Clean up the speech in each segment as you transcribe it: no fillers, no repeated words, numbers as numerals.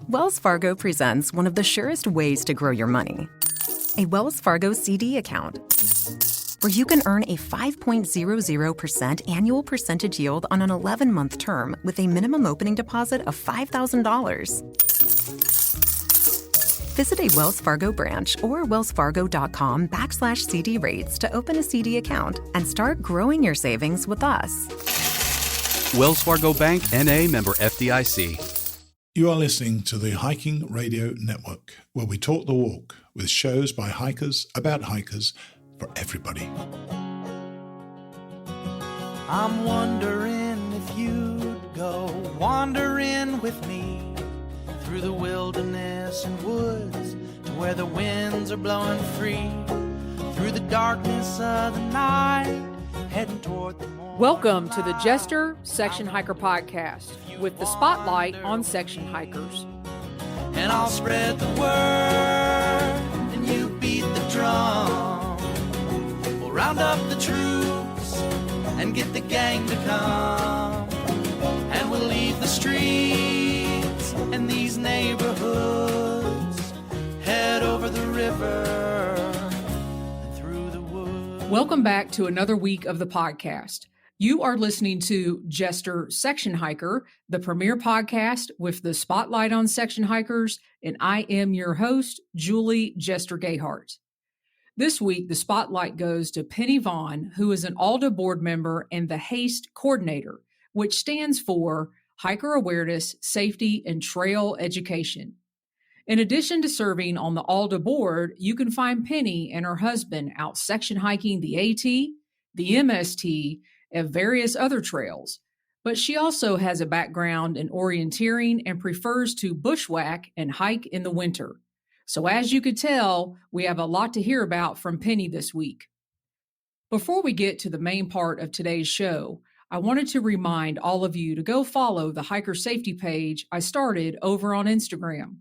Wells Fargo presents one of the surest ways to grow your money. A Wells Fargo CD account, where you can earn a 5.00% annual percentage yield on an 11-month term with a minimum opening deposit of $5,000. Visit a Wells Fargo branch or wellsfargo.com/CD rates to open a CD account and start growing your savings with us. Wells Fargo Bank, N.A., member FDIC. You are listening to the Hiking Radio Network, where we talk the walk with shows by hikers about hikers for everybody. I'm wondering if you'd go wandering with me through the wilderness and woods to where the winds are blowing free, through the darkness of the night, heading toward the morning. Welcome to the Jester Section Hiker Podcast with the spotlight on section hikers. And I'll spread the word and you beat the drum. We'll round up the troops and get the gang to come. And we'll leave the streets and these neighborhoods, head over the river and through the woods. Welcome back to another week of the podcast. You are listening to Jester Section Hiker, the premier podcast with the spotlight on section hikers, and I am your host, Julie Jester Gayhart. This week, the spotlight goes to Penny Vann, who is an ALDHA board member and the H.A.S.T.E coordinator, which stands for Hiker Awareness, Safety, and Trail Education. In addition to serving on the ALDHA board, you can find Penny and her husband out section hiking the AT, the MST, and various other trails, but she also has a background in orienteering and prefers to bushwhack and hike in the winter. So as you could tell, we have a lot to hear about from Penny this week. Before we get to the main part of today's show, I wanted to remind all of you to go follow the Hiker Safety page I started over on Instagram.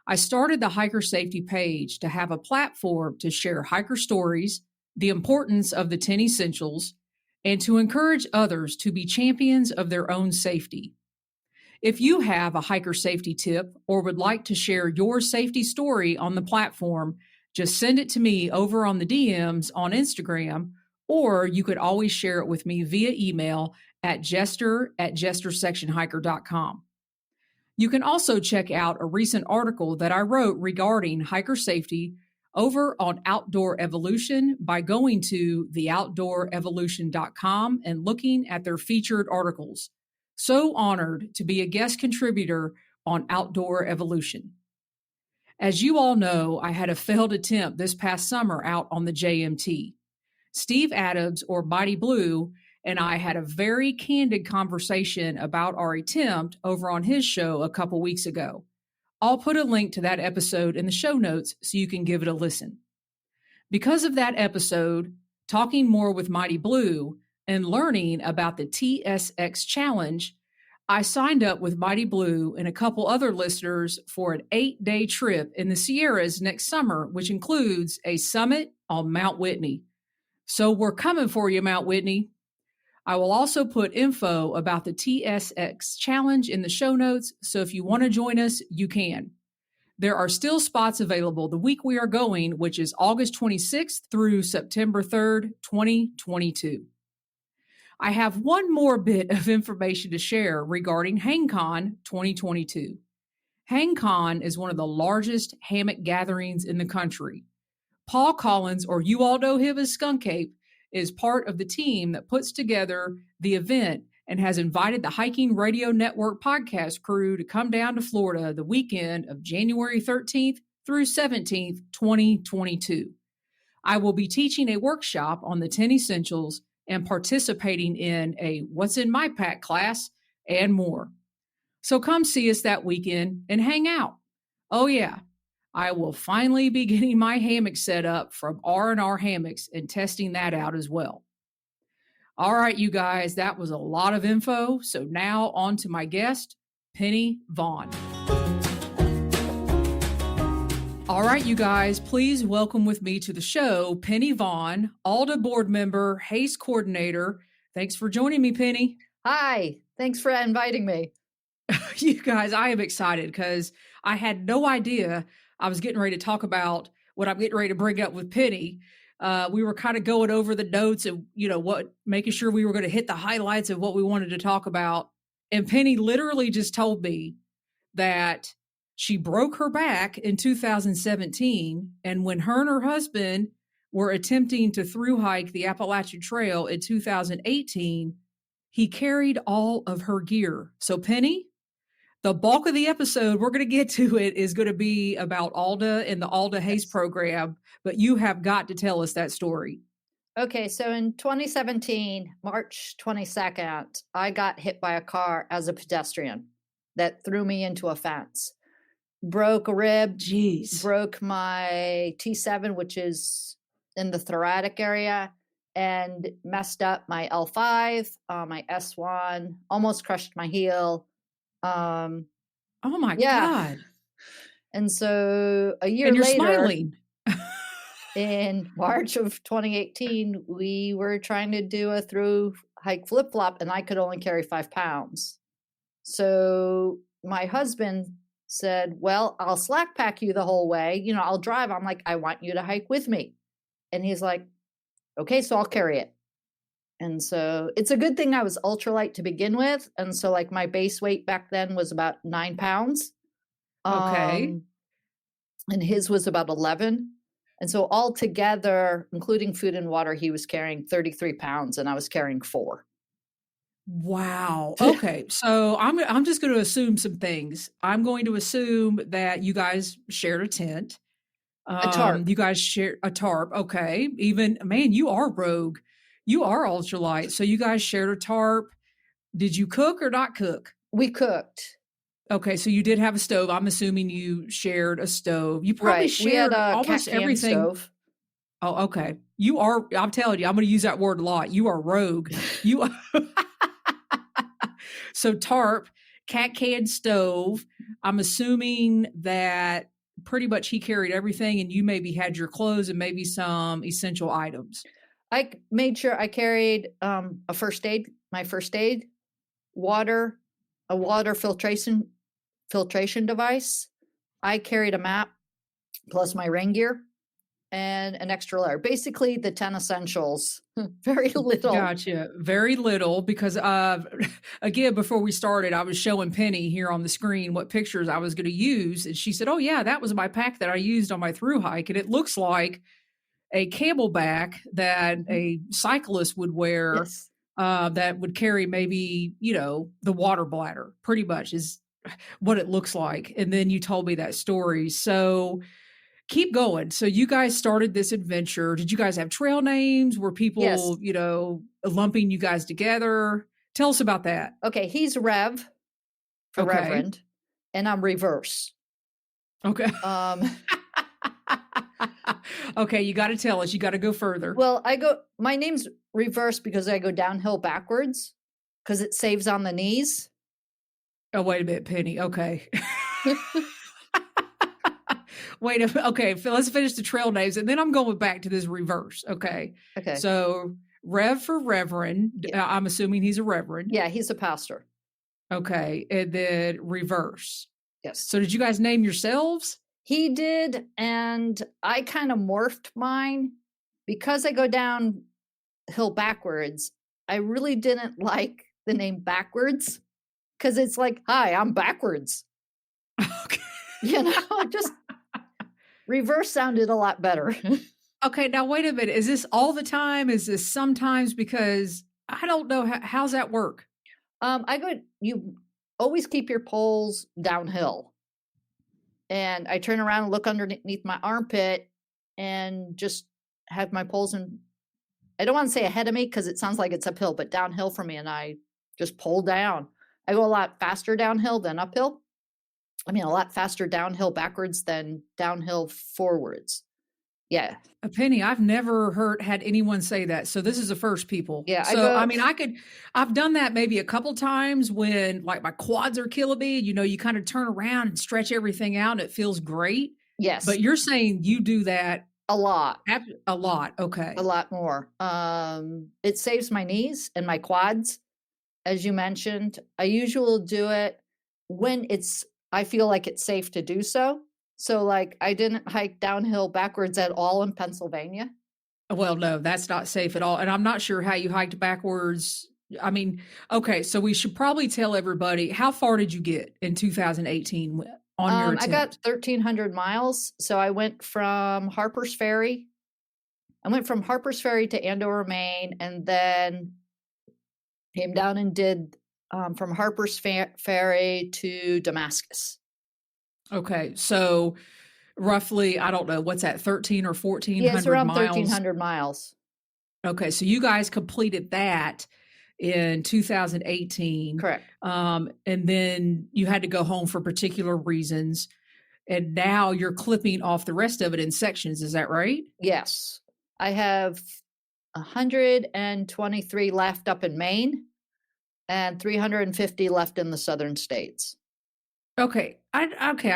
I started the Hiker Safety page to have a platform to share hiker stories, the importance of the 10 essentials, and to encourage others to be champions of their own safety. If you have a hiker safety tip or would like to share your safety story on the platform, just send it to me over on the DMs on Instagram, or you could always share it with me via email at jester@jestersectionhiker.com. You can also check out a recent article that I wrote regarding hiker safety over on Outdoor Evolution by going to theoutdoorevolution.com and looking at their featured articles. So honored to be a guest contributor on Outdoor Evolution. As you all know, I had a failed attempt this past summer out on the JMT. Steve Adams, or Mighty Blue, and I had a very candid conversation about our attempt over on his show a couple weeks ago. I'll put a link to that episode in the show notes so you can give it a listen. Because of that episode, talking more with Mighty Blue and learning about the TSX Challenge, I signed up with Mighty Blue and a couple other listeners for an 8-day trip in the Sierras next summer, which includes a summit on Mount Whitney. So we're coming for you, Mount Whitney. I will also put info about the TSX Challenge in the show notes, so if you want to join us, you can. There are still spots available the week we are going, which is August 26th through September 3rd, 2022. I have one more bit of information to share regarding HangCon 2022. HangCon is one of the largest hammock gatherings in the country. Paul Collins, or you all know him as Skunk Ape, is part of the team that puts together the event and has invited the Hiking Radio Network podcast crew to come down to Florida the weekend of January 13th through 17th, 2022. I will be teaching a workshop on the 10 essentials and participating in a What's in My Pack class and more. So come see us that weekend and hang out. Oh yeah, I will finally be getting my hammock set up from R&R Hammocks and testing that out as well. All right, you guys, that was a lot of info. So now on to my guest, Penny Vann. All right, you guys, please welcome with me to the show, Penny Vann, ALDHA board member, H.A.S.T.E coordinator. Thanks for joining me, Penny. Hi, thanks for inviting me. You guys, I am excited because I had no idea I was getting ready to talk about what I'm getting ready to bring up with Penny. We were kind of going over the notes and, making sure we were going to hit the highlights of what we wanted to talk about. And Penny literally just told me that she broke her back in 2017. And when her and her husband were attempting to thru hike the Appalachian Trail in 2018, he carried all of her gear. So, Penny, the bulk of the episode, we're going to get to it, is going to be about ALDHA and the ALDHA program, but you have got to tell us that story. Okay, so in 2017, March 22nd, I got hit by a car as a pedestrian that threw me into a fence. Broke a rib, broke my T7, which is in the thoracic area, and messed up my L5, my S1, almost crushed my heel. Oh my God. And so a year and you're later, smiling. in March of 2018, we were trying to do a through hike flip flop, and I could only carry 5 pounds. So my husband said, well, I'll slack pack you the whole way. I'll drive. I'm like, I want you to hike with me. And he's like, okay, so I'll carry it. And so it's a good thing I was ultralight to begin with. And so like my base weight back then was about 9 pounds. Okay. And his was about 11. And so altogether, including food and water, he was carrying 33 pounds and I was carrying 4. Wow. Okay. So I'm just going to assume some things. I'm going to assume that you guys shared a tent. A tarp. You guys share a tarp. Okay. Man, you are rogue. You are ultralight. So you guys shared a tarp. Did you cook or not cook? We cooked. Okay. So you did have a stove. I'm assuming you shared a stove. You probably shared almost everything. Stove. Oh, okay. I'm telling you, I'm going to use that word a lot. You are rogue. So tarp, cat can stove. I'm assuming that pretty much he carried everything and you maybe had your clothes and maybe some essential items. I made sure I carried my first aid, water, a water filtration device. I carried a map plus my rain gear and an extra layer. Basically the 10 essentials. Very little. Gotcha. Very little because again, before we started, I was showing Penny here on the screen what pictures I was going to use. And she said, oh yeah, that was my pack that I used on my thru hike. And it looks like a camelback that a cyclist would wear. Yes. That would carry maybe, the water bladder pretty much is what it looks like. And then you told me that story. So keep going. So you guys started this adventure. Did you guys have trail names? Were people, yes, lumping you guys together? Tell us about that. Okay. He's Rev for Reverend and I'm Reverse. Okay. Okay. You got to tell us, you got to go further. Well, my name's Reverse because I go downhill backwards because it saves on the knees. Oh, wait a minute, Penny. Okay. Okay, let's finish the trail names, and then I'm going back to this Reverse. Okay. So Rev for Reverend. Yeah. I'm assuming he's a reverend. Yeah, he's a pastor. Okay, and then Reverse. Yes. So did you guys name yourselves? He did, and I kind of morphed mine because I go downhill backwards. I really didn't like the name Backwards because it's like, hi, I'm backwards. Okay. Just Reverse sounded a lot better. Okay, now wait a minute. Is this all the time? Is this sometimes? Because I don't know. How's that work? You always keep your poles downhill. And I turn around and look underneath my armpit and just have my poles I don't want to say ahead of me because it sounds like it's uphill, but downhill for me. And I just pull down. I go a lot faster downhill than uphill. I mean, a lot faster downhill backwards than downhill forwards. Yeah. Penny, I've never had anyone say that. So this is the first, people. Yeah. So, I've done that maybe a couple times when like my quads are killing me, you kind of turn around and stretch everything out and it feels great. Yes. But you're saying you do that a lot. A lot. Okay. A lot more. It saves my knees and my quads. As you mentioned, I usually do it when I feel like it's safe to do so. So like I didn't hike downhill backwards at all in Pennsylvania. Well, no, that's not safe at all. And I'm not sure how you hiked backwards. I mean, okay, so we should probably tell everybody, how far did you get in 2018 on your attempt? I got 1,300 miles. So I went from Harper's Ferry. To Andover, Maine, and then came down and did from Harper's Ferry to Damascus. Okay, so roughly, I don't know, what's that, 13 or 1,400 Yeah, it's around miles? 1,300 miles. Okay, so you guys completed that in 2018. Correct. And then you had to go home for particular reasons. And now you're clipping off the rest of it in sections. Is that right? Yes. I have 123 left up in Maine and 350 left in the southern states. Okay. I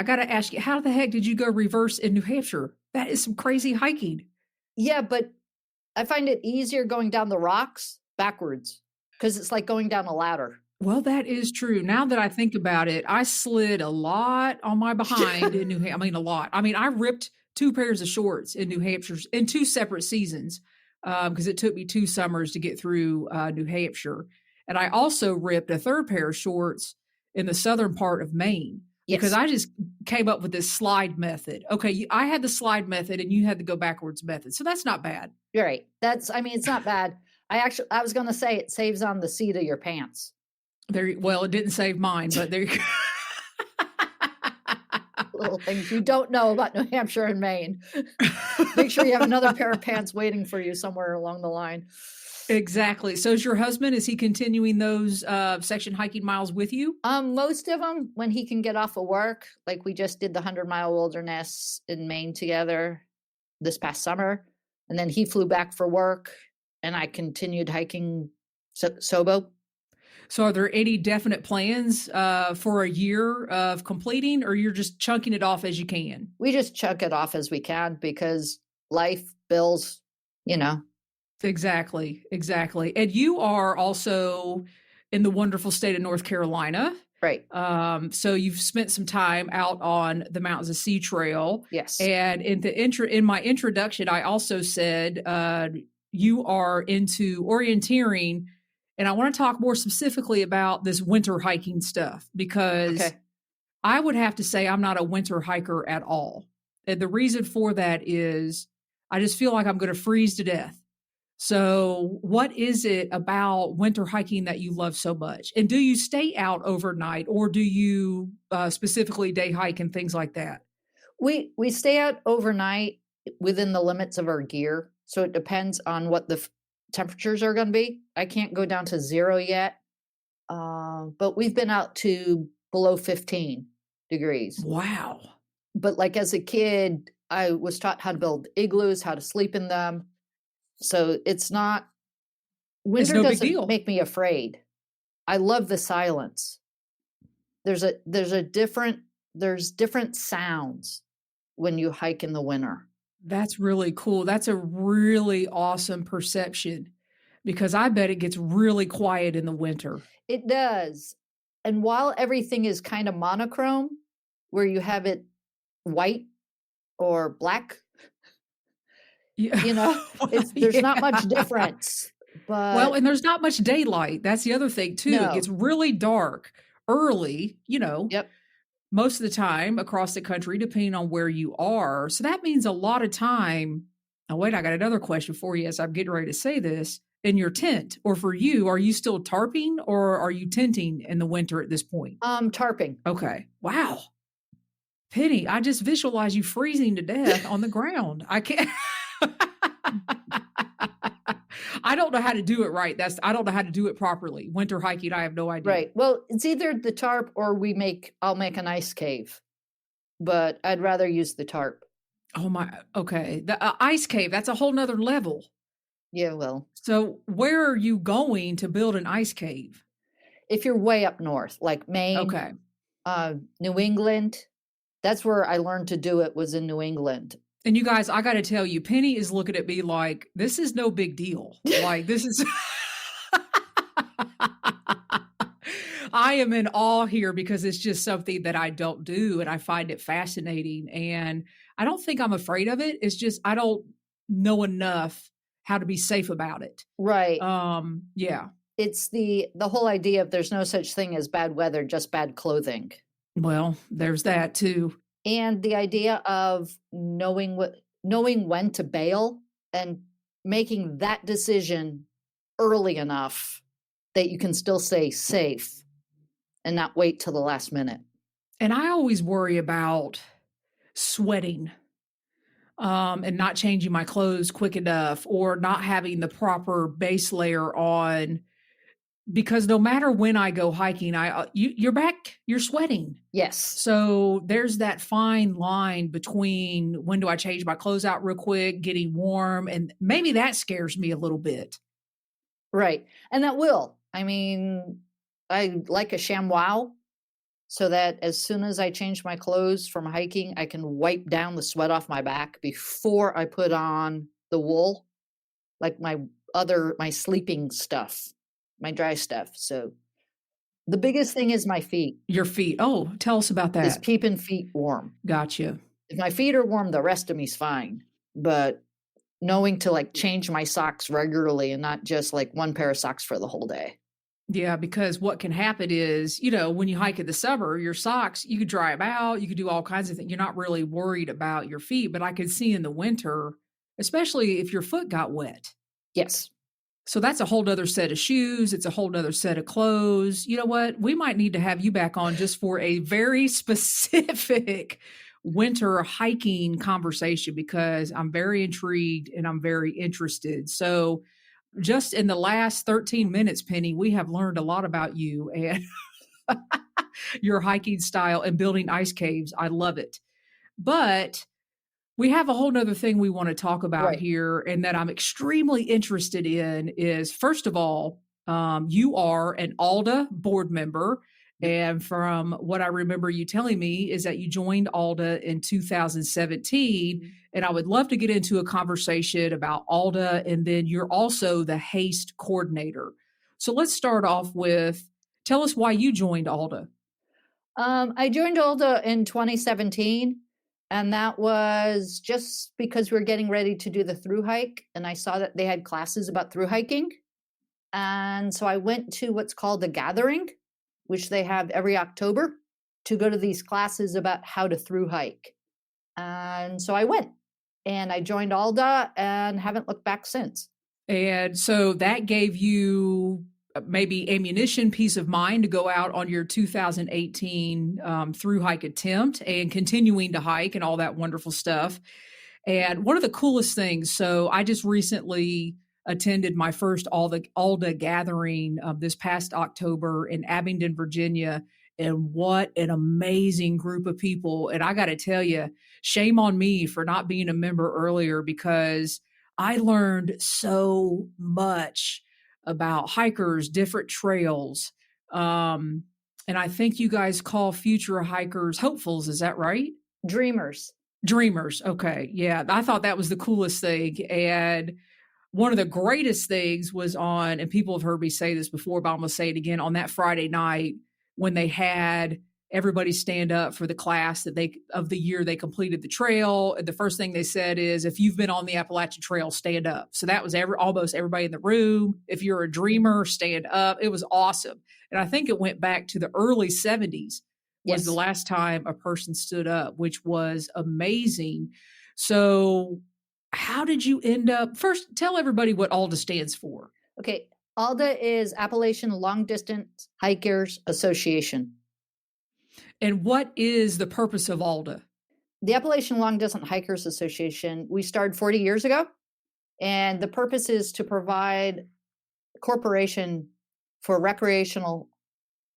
got to ask you, how the heck did you go reverse in New Hampshire? That is some crazy hiking. Yeah, but I find it easier going down the rocks backwards because it's like going down a ladder. Well, that is true. Now that I think about it, I slid a lot on my behind in New Hampshire. I mean, a lot. I mean, I ripped 2 pairs of shorts in New Hampshire in 2 separate seasons because it took me 2 summers to get through New Hampshire. And I also ripped a 3rd pair of shorts in the southern part of Maine because I just came up with this slide method. Okay, I had the slide method and you had the go backwards method. So that's not bad. You're right. It's not bad. I was going to say it saves on the seat of your pants. Well, it didn't save mine, but there you go. Little things you don't know about New Hampshire and Maine. Make sure you have another pair of pants waiting for you somewhere along the line. Exactly. So is your husband, is he continuing those section hiking miles with you? Most of them when he can get off of work. Like we just did the 100-mile wilderness in Maine together this past summer. And then he flew back for work and I continued hiking Sobo. So are there any definite plans for a year of completing, or you're just chunking it off as you can? We just chunk it off as we can because life, bills, Exactly. And you are also in the wonderful state of North Carolina. Right. So you've spent some time out on the Mountains of Sea Trail. Yes. And in my introduction, I also said you are into orienteering. And I want to talk more specifically about this winter hiking stuff because I would have to say I'm not a winter hiker at all. And the reason for that is I just feel like I'm going to freeze to death. So what is it about winter hiking that you love so much? And do you stay out overnight or do you specifically day hike and things like that? We stay out overnight within the limits of our gear. So it depends on what the temperatures are going to be. I can't go down to 0 yet, but we've been out to below 15 degrees. Wow. But like as a kid, I was taught how to build igloos, how to sleep in them. So winter doesn't make me afraid. I love the silence. There's different sounds when you hike in the winter. That's really cool. That's a really awesome perception because I bet it gets really quiet in the winter. It does. And while everything is kind of monochrome, where you have it white or black, there's not much difference. But and there's not much daylight. That's the other thing too. No. It gets really dark early, Yep. most of the time across the country, depending on where you are. So that means a lot of time. Oh, wait, I got another question for you as I'm getting ready to say this. In your tent, or for you, are you still tarping or are you tenting in the winter at this point? Tarping. Okay. Wow. Penny, I just visualize you freezing to death on the ground. I can't. I don't know how to do it right. I don't know how to do it properly. Winter hiking, I have no idea. Right. Well, it's either the tarp or I'll make an ice cave, but I'd rather use the tarp. Oh my, okay. The ice cave, that's a whole nother level. Yeah, well. So where are you going to build an ice cave? If you're way up north, like Maine, New England, that's where I learned to do it, was in New England. And you guys, I got to tell you, Penny is looking at me like, this is no big deal. Like, this is I am in awe here because it's just something that I don't do and I find it fascinating. And I don't think I'm afraid of it. It's just I don't know enough how to be safe about it. Right. Yeah. It's the whole idea of there's no such thing as bad weather, just bad clothing. Well, there's that too. And the idea of knowing when to bail and making that decision early enough that you can still stay safe and not wait till the last minute. And I always worry about sweating and not changing my clothes quick enough or not having the proper base layer on, because no matter when I go hiking, you're back, you're sweating. Yes. So there's that fine line between when do I change my clothes out real quick, getting warm, and maybe that scares me a little bit. Right. And that will. I mean, I like a ShamWow so that as soon as I change my clothes from hiking, I can wipe down the sweat off my back before I put on the wool, like my sleeping stuff, my dry stuff. So the biggest thing is my feet. Your feet. Oh, tell us about that. Is keeping feet warm. Gotcha. If my feet are warm, the rest of me's fine. But knowing to like change my socks regularly and not just like one pair of socks for the whole day. Yeah, because what can happen is, when you hike in the summer, your socks, you could dry them out, you could do all kinds of things. You're not really worried about your feet, but I could see in the winter, especially if your foot got wet. Yes. So that's a whole other set of shoes. It's a whole other set of clothes. You know what? We might need to have you back on just for a very specific winter hiking conversation because I'm very intrigued and I'm very interested. So just in the last 13 minutes, Penny, we have learned a lot about you and your hiking style and building ice caves. I love it. But we have a whole nother thing we want to talk about here and that I'm extremely interested in is, first of all, you are an ALDHA board member. And from what I remember you telling me is that you joined ALDHA in 2017. And I would love to get into a conversation about ALDHA. And then you're also the H.A.S.T.E coordinator. So let's start off with, tell us why you joined ALDHA. I joined ALDHA in 2017. And that was just because we were getting ready to do the thru hike. And I saw that they had classes about thru hiking. And so I went to what's called the Gathering, which they have every October, to go to these classes about how to thru hike. And so I went and I joined ALDHA and haven't looked back since. And so that gave you maybe ammunition, peace of mind to go out on your 2018 thru hike attempt and continuing to hike and all that wonderful stuff. And one of the coolest things, so I just recently attended my first ALDHA gathering this past October in Abingdon, Virginia. And what an amazing group of people. And I got to tell you, shame on me for not being a member earlier because I learned so much about hikers, different trails. And I think you guys call future hikers hopefuls. Is that right? Dreamers. Okay. Yeah. I thought that was the coolest thing. And one of the greatest things was on, and people have heard me say this before, but I'm going to say it again, on that Friday night when they had everybody stand up for the class of the year they completed the trail. The first thing they said is, if you've been on the Appalachian Trail, stand up. So that was almost everybody in the room. If you're a dreamer, stand up. It was awesome. And I think it went back to the early 70s was the last time a person stood up, which was amazing. So how did you end up? First, tell everybody what ALDHA stands for. Okay. ALDHA is Appalachian Long Distance Hikers Association. And what is the purpose of ALDHA? The Appalachian Long Distance Hikers Association, we started 40 years ago. And the purpose is to provide corporation for recreational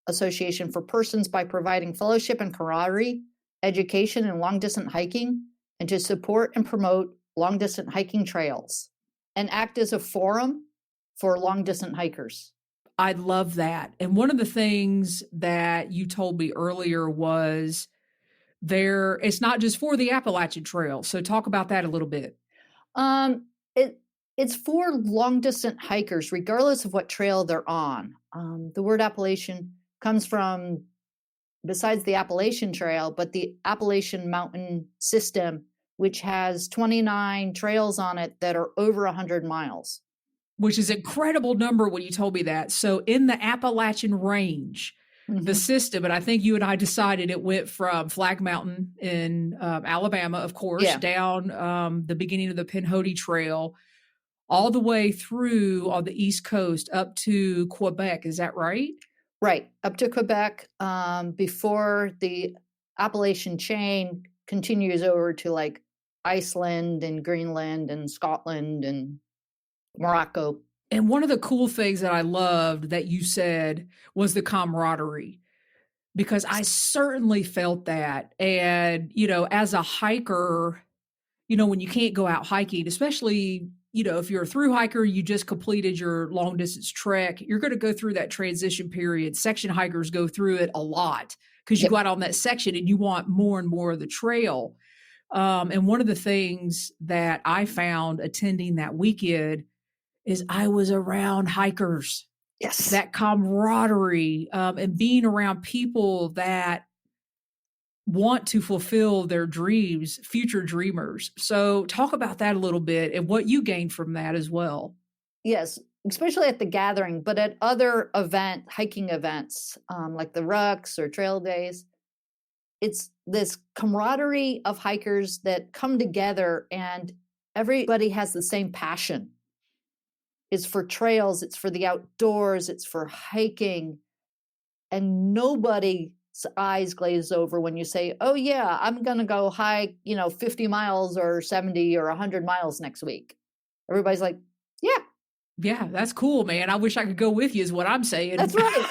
association for persons by providing fellowship and camaraderie, education in long distance hiking, and to support and promote long distance hiking trails and act as a forum for long distance hikers. I love that. And one of the things that you told me earlier was it's not just for the Appalachian Trail. So talk about that a little bit. It's for long distance hikers, regardless of what trail they're on. The word Appalachian comes from, besides the Appalachian Trail, but the Appalachian Mountain System, which has 29 trails on it that are over 100 miles. Which is an incredible number when you told me that. So in the Appalachian Range, the system, and I think you and I decided it went from Flag Mountain in Alabama, of course, down the beginning of the Pinhoti Trail, all the way through on the East Coast up to Quebec. Is that right? Right. Up to Quebec, before the Appalachian chain continues over to like Iceland and Greenland and Scotland and Morocco. And one of the cool things that I loved that you said was the camaraderie, because I certainly felt that. And, you know, as a hiker, you know, when you can't go out hiking, especially, you know, if you're a thru hiker, you just completed your long distance trek, you're going to go through that transition period. Section hikers go through it a lot because you go out on that section and you want more and more of the trail. And one of the things that I found attending that weekend is I was around hikers. Yes. That camaraderie, and being around people that want to fulfill their dreams, future dreamers. So talk about that a little bit and what you gained from that as well. Yes, especially at the gathering, but at other hiking events, like the rucks or trail days, it's this camaraderie of hikers that come together and everybody has the same passion. It's for trails, it's for the outdoors, it's for hiking. And nobody's eyes glaze over when you say, oh yeah, I'm going to go hike, 50 miles or 70 or 100 miles next week. Everybody's like, yeah. Yeah, that's cool, man. I wish I could go with you is what I'm saying. That's right.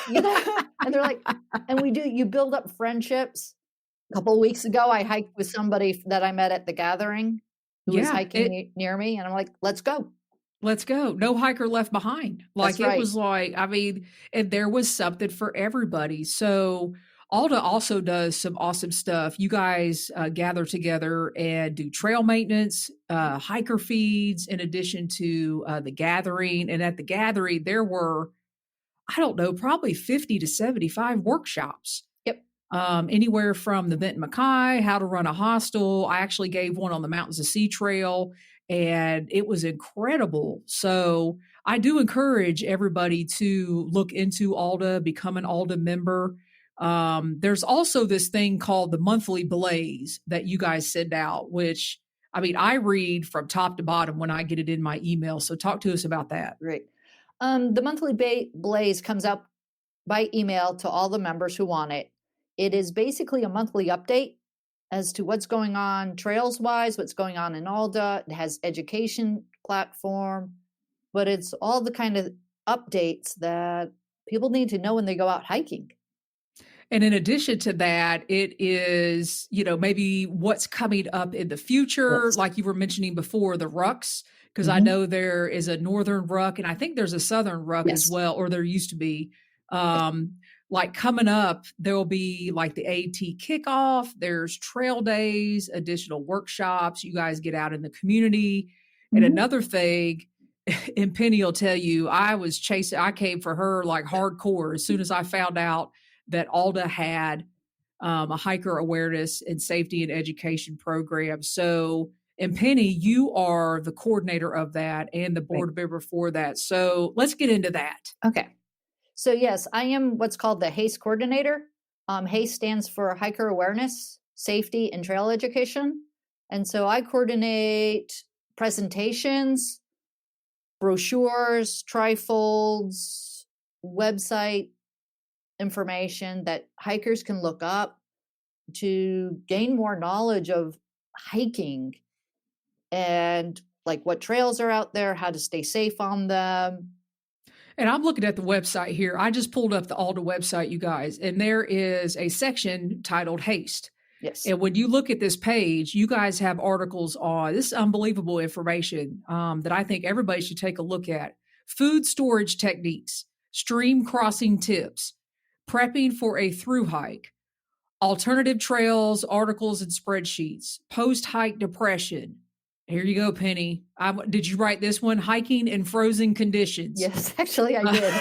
And they're like, and you build up friendships. A couple of weeks ago, I hiked with somebody that I met at the gathering who was hiking near me. And I'm like, let's go. Let's go. No hiker left behind. Like That's right. It was like, I mean, and there was something for everybody. So ALDHA also does some awesome stuff. You guys gather together and do trail maintenance, hiker feeds, in addition to the gathering. And at the gathering, there were, I don't know, probably 50 to 75 workshops. Yep. Anywhere from the Benton Mackay, how to run a hostel. I actually gave one on the Mountains of Sea Trail, and it was incredible. So I do encourage everybody to look into ALDHA, become an ALDHA member. There's also this thing called the monthly blaze that you guys send out, which, I mean, I read from top to bottom when I get it in my email. So talk to us about that. Great. The monthly blaze comes out by email to all the members who want it. It is basically a monthly update as to what's going on trails wise, what's going on in ALDHA. It has education platform, but it's all the kind of updates that people need to know when they go out hiking. And in addition to that, it is, maybe what's coming up in the future, like you were mentioning before, the rucks, because I know there is a northern ruck and I think there's a southern ruck as well, or there used to be. Like coming up, there will be like the AT kickoff, there's trail days, additional workshops. You guys get out in the community. And another thing, and Penny will tell you, I came for her like hardcore as soon as I found out that ALDHA had a hiker awareness and safety and education program. So, and Penny, you are the coordinator of that and the board member for that. So let's get into that. Okay. So yes, I am what's called the H.A.S.T.E coordinator. H.A.S.T.E stands for Hiker Awareness, Safety, and Trail Education. And so I coordinate presentations, brochures, trifolds, website information that hikers can look up to gain more knowledge of hiking and like what trails are out there, how to stay safe on them. And I'm looking at the website here. I just pulled up the ALDHA website, you guys, and there is a section titled H.A.S.T.E. Yes. And when you look at this page, you guys have articles on this unbelievable information that I think everybody should take a look at. Food storage techniques, stream crossing tips, prepping for a thru hike, alternative trails, articles and spreadsheets, post-hike depression. Here you go, Penny. Did you write this one? Hiking in frozen conditions. Yes, actually I did.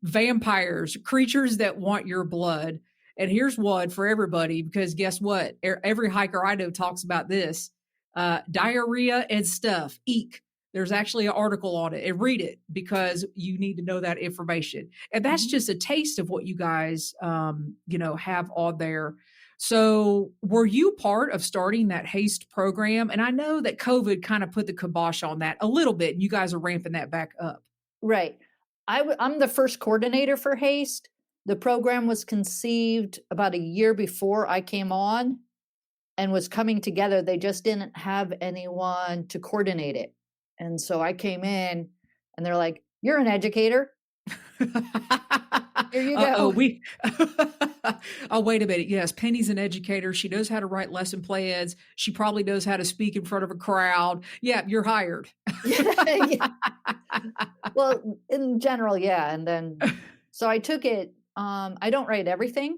vampires, creatures that want your blood. And here's one for everybody, because guess what? Every hiker I know talks about this. Diarrhea and stuff. Eek. There's actually an article on it, and read it because you need to know that information. And that's just a taste of what you guys, have on there. So were you part of starting that H.A.S.T.E program? And I know that COVID kind of put the kibosh on that a little bit, and you guys are ramping that back up. Right. I'm the first coordinator for H.A.S.T.E. The program was conceived about a year before I came on and was coming together. They just didn't have anyone to coordinate it. And so I came in and they're like, "You're an educator. Here you go." Oh, wait a minute. Yes, Penny's an educator. She knows how to write lesson plans. She probably knows how to speak in front of a crowd. Yeah, you're hired. Yeah. Well, in general, yeah. And then, so I took it. I don't write everything.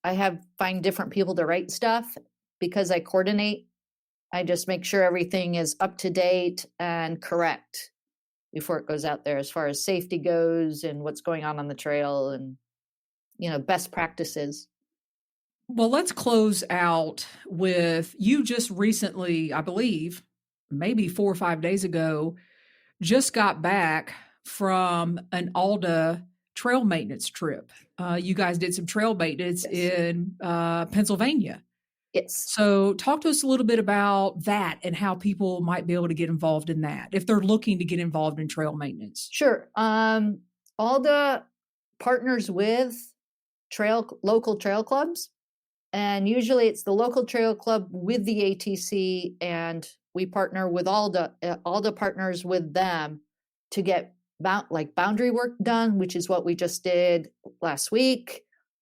I find different people to write stuff because I coordinate. I just make sure everything is up to date and correct before it goes out there as far as safety goes and what's going on the trail and, best practices. Well, let's close out with you just recently, I believe, maybe 4 or 5 days ago, just got back from an ALDHA trail maintenance trip. You guys did some trail maintenance in Pennsylvania. Yes. So talk to us a little bit about that and how people might be able to get involved in that if they're looking to get involved in trail maintenance. Sure. ALDHA partners with local trail clubs, and usually it's the local trail club with the ATC, and we partner with ALDHA. ALDHA partners with them to get boundary work done, which is what we just did last week.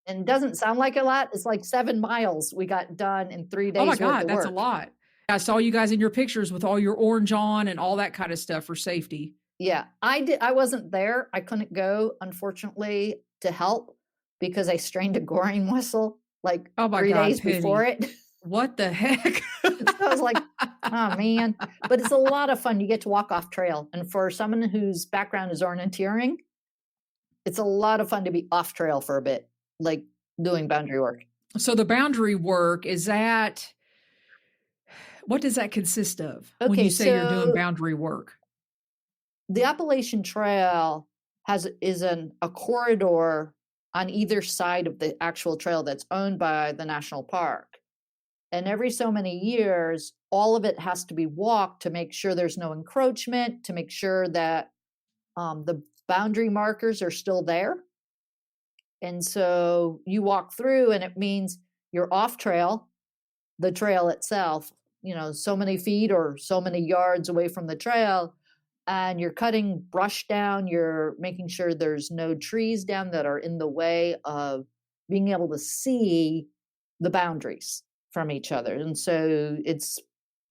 And it doesn't sound like a lot. It's like 7 miles we got done in 3 days. Oh my God, that's work. a lot. I saw you guys in your pictures with all your orange on and all that kind of stuff for safety. Yeah, I did. I wasn't there. I couldn't go, unfortunately, to help because I strained a groin muscle like 3 days Penny. before it. What the heck? So I was like, oh man. But it's a lot of fun. You get to walk off trail. And for someone whose background is orienteering, it's a lot of fun to be off trail for a bit, like doing boundary work. So the boundary work, what does that consist of when you say you're doing boundary work? The Appalachian Trail is a corridor on either side of the actual trail that's owned by the national park. And every so many years, all of it has to be walked to make sure there's no encroachment, to make sure that the boundary markers are still there. And so you walk through and it means you're off trail, the trail itself, so many feet or so many yards away from the trail, and you're cutting brush down. You're making sure there's no trees down that are in the way of being able to see the boundaries from each other. And so it's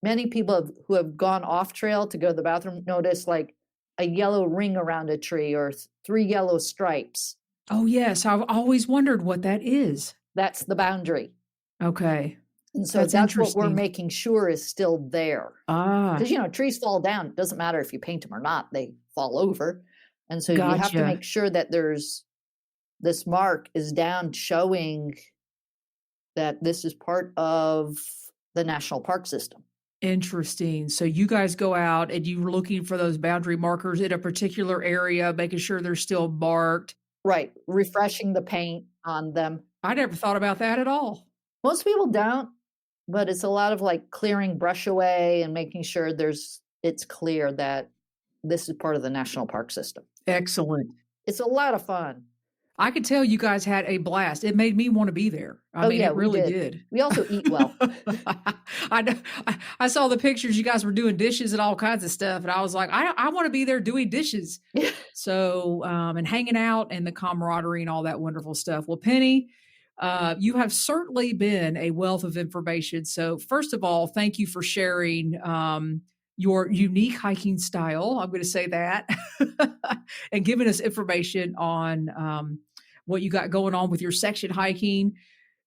many people who have gone off trail to go to the bathroom notice like a yellow ring around a tree or 3 yellow stripes. Oh, yes. I've always wondered what that is. That's the boundary. Okay. And so that's what we're making sure is still there. Because, trees fall down. It doesn't matter if you paint them or not. They fall over. And so you have to make sure that this mark is down showing that this is part of the national park system. Interesting. So you guys go out and you're looking for those boundary markers in a particular area, making sure they're still marked. Right. Refreshing the paint on them. I never thought about that at all. Most people don't, but it's a lot of clearing brush away and making sure it's clear that this is part of the national park system. Excellent. It's a lot of fun. I could tell you guys had a blast. It made me want to be there. I mean, it really did. We also eat well. I know. I saw the pictures. You guys were doing dishes and all kinds of stuff. And I was like, I want to be there doing dishes. So, and hanging out and the camaraderie and all that wonderful stuff. Well, Penny, you have certainly been a wealth of information. So first of all, thank you for sharing your unique hiking style. I'm going to say that and giving us information on what you got going on with your section hiking.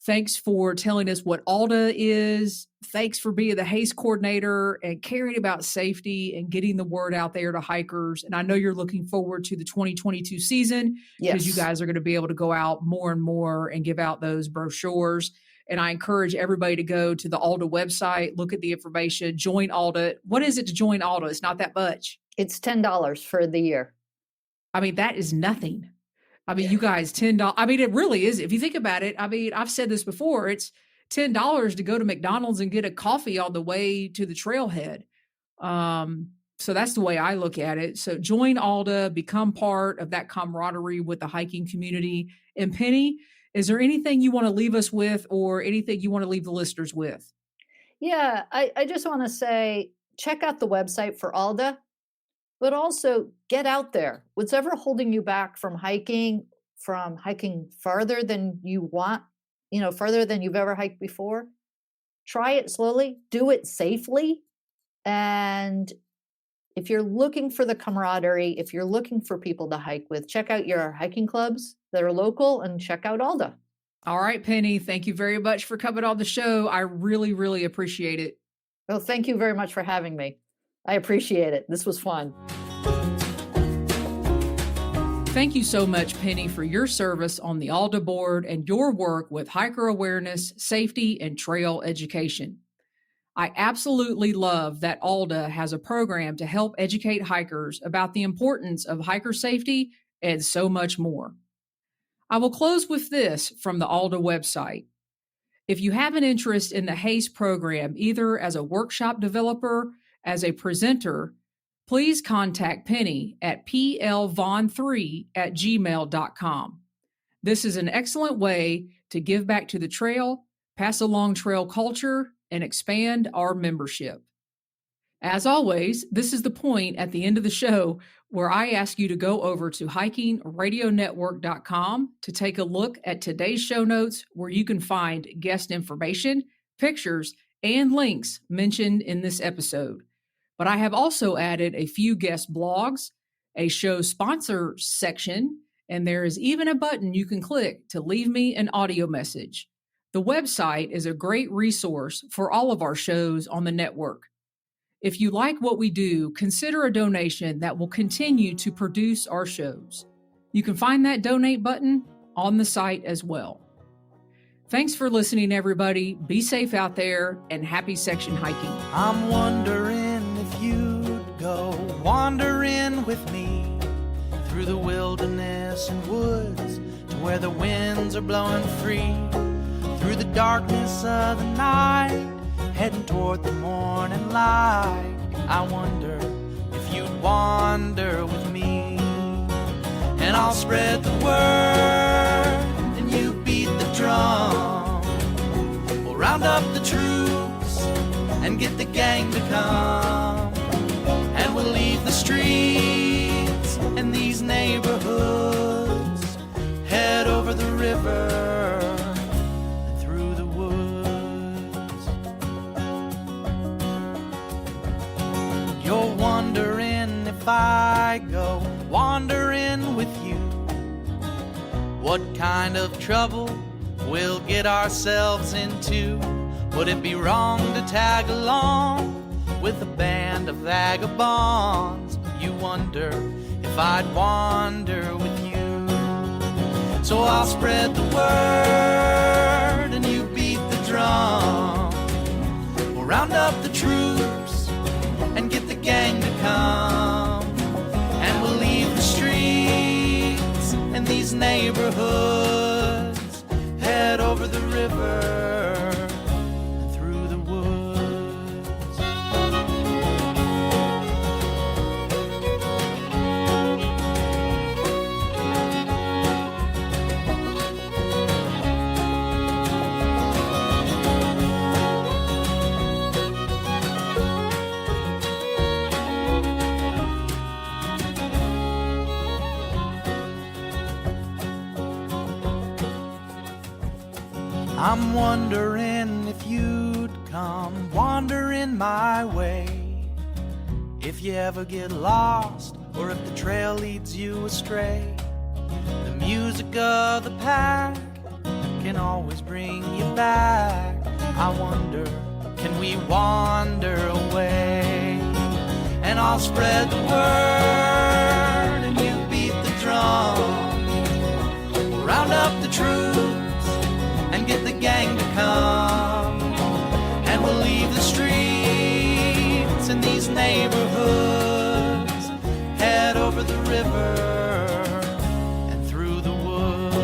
Thanks for telling us what ALDHA is. Thanks for being the H.A.S.T.E coordinator and caring about safety and getting the word out there to hikers. And I know you're looking forward to the 2022 season because you guys are going to be able to go out more and more and give out those brochures. And I encourage everybody to go to the ALDHA website, look at the information, join ALDHA. What is it to join ALDHA? It's not that much. It's $10 for the year. I mean, that is nothing. I mean, you guys, $10. I mean, it really is. If you think about it, I mean, I've said this before, it's $10 to go to McDonald's and get a coffee on the way to the trailhead. So that's the way I look at it. So join ALDHA, become part of that camaraderie with the hiking community. And Penny, is there anything you want to leave us with or anything you want to leave the listeners with? Yeah, I just want to say, check out the website for ALDHA, but also get out there. What's ever holding you back from hiking farther than you want, further than you've ever hiked before, try it slowly, do it safely. And if you're looking for the camaraderie, if you're looking for people to hike with, check out your hiking clubs that are local and check out ALDHA. All right, Penny, thank you very much for coming on the show. I really, really appreciate it. Well, thank you very much for having me. I appreciate it. This was fun. Thank you so much, Penny, for your service on the ALDHA board and your work with hiker awareness, safety, and trail education. I absolutely love that ALDHA has a program to help educate hikers about the importance of hiker safety and so much more. I will close with this from the ALDHA website. If you have an interest in the H.A.S.T.E program, either as a workshop developer, as a presenter, please contact Penny at plvon3@gmail.com. This is an excellent way to give back to the trail, pass along trail culture, and expand our membership. As always, this is the point at the end of the show where I ask you to go over to hikingradionetwork.com to take a look at today's show notes where you can find guest information, pictures, and links mentioned in this episode. But I have also added a few guest blogs, a show sponsor section, and there is even a button you can click to leave me an audio message. The website is a great resource for all of our shows on the network. If you like what we do, consider a donation that will continue to produce our shows. You can find that donate button on the site as well. Thanks for listening, everybody. Be safe out there and happy section hiking. I'm wondering if you'd go wandering with me through the wilderness and woods to where the winds are blowing free, through the darkness of the night, heading toward the morning light. I wonder if you'd wander with me, and I'll spread the word and you beat the drum. We'll round up the troops and get the gang to come, and we'll leave the streets and these neighborhoods, head over the river and through the woods. You're wondering if I go wandering with you, what kind of trouble we'll get ourselves into. Would it be wrong to tag along with a band of vagabonds? You wonder if I'd wander with you. So I'll spread the word and you beat the drum. We'll round up the troops and get the gang to come, and we'll leave the streets and these neighborhoods, head over the river and through the woods. I'm wondering if you'd come wandering my way, if you ever get lost or if the trail leads you astray. The music of the pack can always bring you back. I wonder, can we wander away? And I'll spread the word and you beat the drum. Round up the troops and get the gang to come. And we'll leave the streets in these neighborhoods, head over the river and through the woods.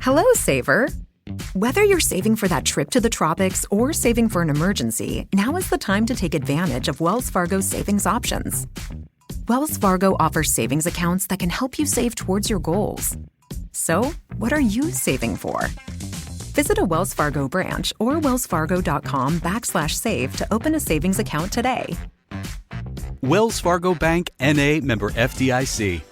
Hello, saver. Whether you're saving for that trip to the tropics or saving for an emergency, now is the time to take advantage of Wells Fargo's savings options. Wells Fargo offers savings accounts that can help you save towards your goals. So, what are you saving for? Visit a Wells Fargo branch or wellsfargo.com/save to open a savings account today. Wells Fargo Bank, N.A., member FDIC.